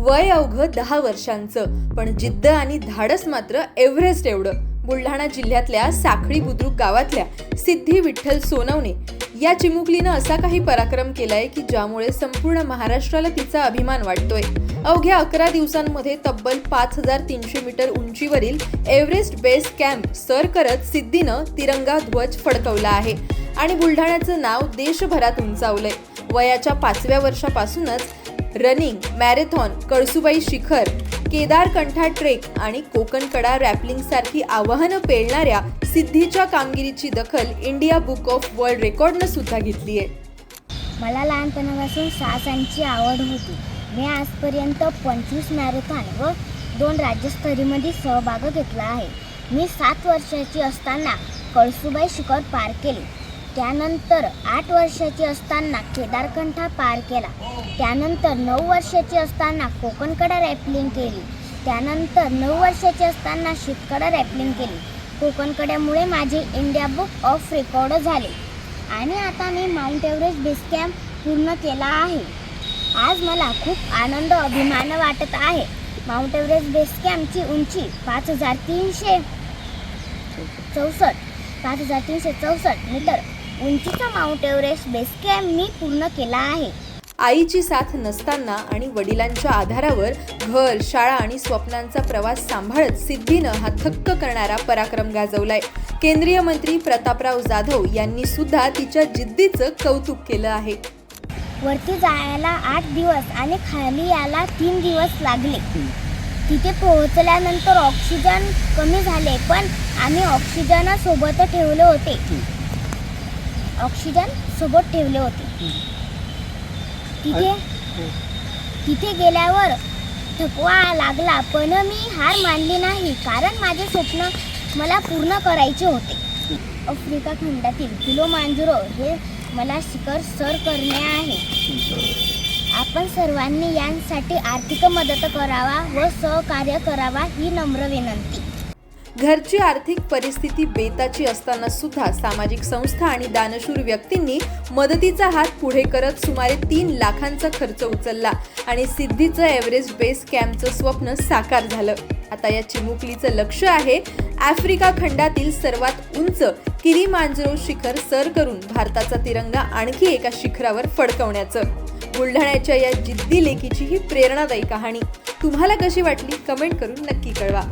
वय अवघं 10 वर्षांचं, पण जिद्द आणि धाडस मात्र एव्हरेस्ट एवढं. बुलढाणा जिल्ह्यातल्या साखळी बुद्रुक गावातल्या सिद्धी विठ्ठल सोनवणे या चिमुकलीनं असा काही पराक्रम केलाय की ज्यामुळे संपूर्ण महाराष्ट्राला तिचा अभिमान वाटतोय. अवघ्या 11 दिवसांमध्ये तब्बल 5300 मीटर उंचीवरील एव्हरेस्ट बेस कॅम्प सर करत सिद्धीनं तिरंगा ध्वज फडकवला आहे आणि बुलढाण्याचं नाव देशभरात उंचावलंय. वयाच्या 5व्या वर्षापासूनच रनिंग, मॅरेथॉन, कळसुबाई शिखर, केदारकंठा ट्रेक आणि कोकणकडा रॅपलिंग सारखी आव्हानं पेलणाऱ्या सिद्धीच्या कामगिरीची दखल इंडिया बुक ऑफ वर्ल्ड रेकॉर्डनं सुद्धा घेतली आहे. मला लहानपणापासून साहसांची आवड होती. मी आजपर्यंत 25 मॅरेथॉन व 2 राज्यस्तरीमध्ये सहभाग घेतला आहे. मी 7 वर्षाची असताना कळसुबाई शिखर पार केले. त्यानंतर 8 वर्षाची असताना केदारकंठा पार केला. त्यानंतर 9 वर्षाची असताना कोकणकडा रॅपलिंग केली. त्यानंतर 9 वर्षाची असताना शीतकडा रॅपलिंग केली. कोकणकड्यामुळे माझे इंडिया बुक ऑफ रेकॉर्ड झाले आणि आता मी माउंट एव्हरेस्ट बेस कॅम्प पूर्ण केला आहे. आज मला खूप आनंद अभिमान वाटत आहे. माउंट एव्हरेस्ट बेस कॅम्पची उंची 5364 मीटर उंचीचा माउंट एव्हरेस्ट बेस कॅम्प मी पूर्ण केला आहे. आईची साथ नसताना आणि वडिलांच्या आधारावर घर, शाळा आणि स्वप्नांचा प्रवास सांभाळत सिद्धीनं हा थक्क करणारा पराक्रम गाजवलाय. केंद्रीय मंत्री प्रतापराव जाधव यांनी सुद्धा तिच्या जिद्दीचं कौतुक केलं आहे. वरती जायला 8 दिवस आणि खाली यायला 3 दिवस लागले. तिथे पोहोचल्यानंतर ऑक्सिजन कमी झाले, पण आम्ही ऑक्सिजन सोबत ठेवले होते. तिथे गेल्यावर थकवा लागला, पण मी हार मानली नाही, कारण माझे स्वप्न मला पूर्ण करायचे होते. आफ्रिका खंडातील किलिमांजारो हे मला शिखर सर करणे आहे. आपण सर्वांनी यांसाठी आर्थिक मदत करावा व सहकार्य करावा ही नम्र विनंती. घरची आर्थिक परिस्थिती बेताची असताना सुद्धा सामाजिक संस्था आणि दानशूर व्यक्तींनी मदतीचा हात पुढे करत सुमारे 3 लाखांचा खर्च उचलला आणि सिद्धीचं एव्हरेस्ट बेस कॅम्पचं स्वप्न साकार झालं. आता या चिमुकलीचं लक्ष आहे आफ्रिका खंडातील सर्वात उंच किलिमांजारो शिखर सर करून भारताचा तिरंगा आणखी एका शिखरावर फडकवण्याचं. बुलढाण्याच्या या जिद्दी लेकीची ही प्रेरणादायी कहाणी तुम्हाला कशी वाटली कमेंट करून नक्की कळवा.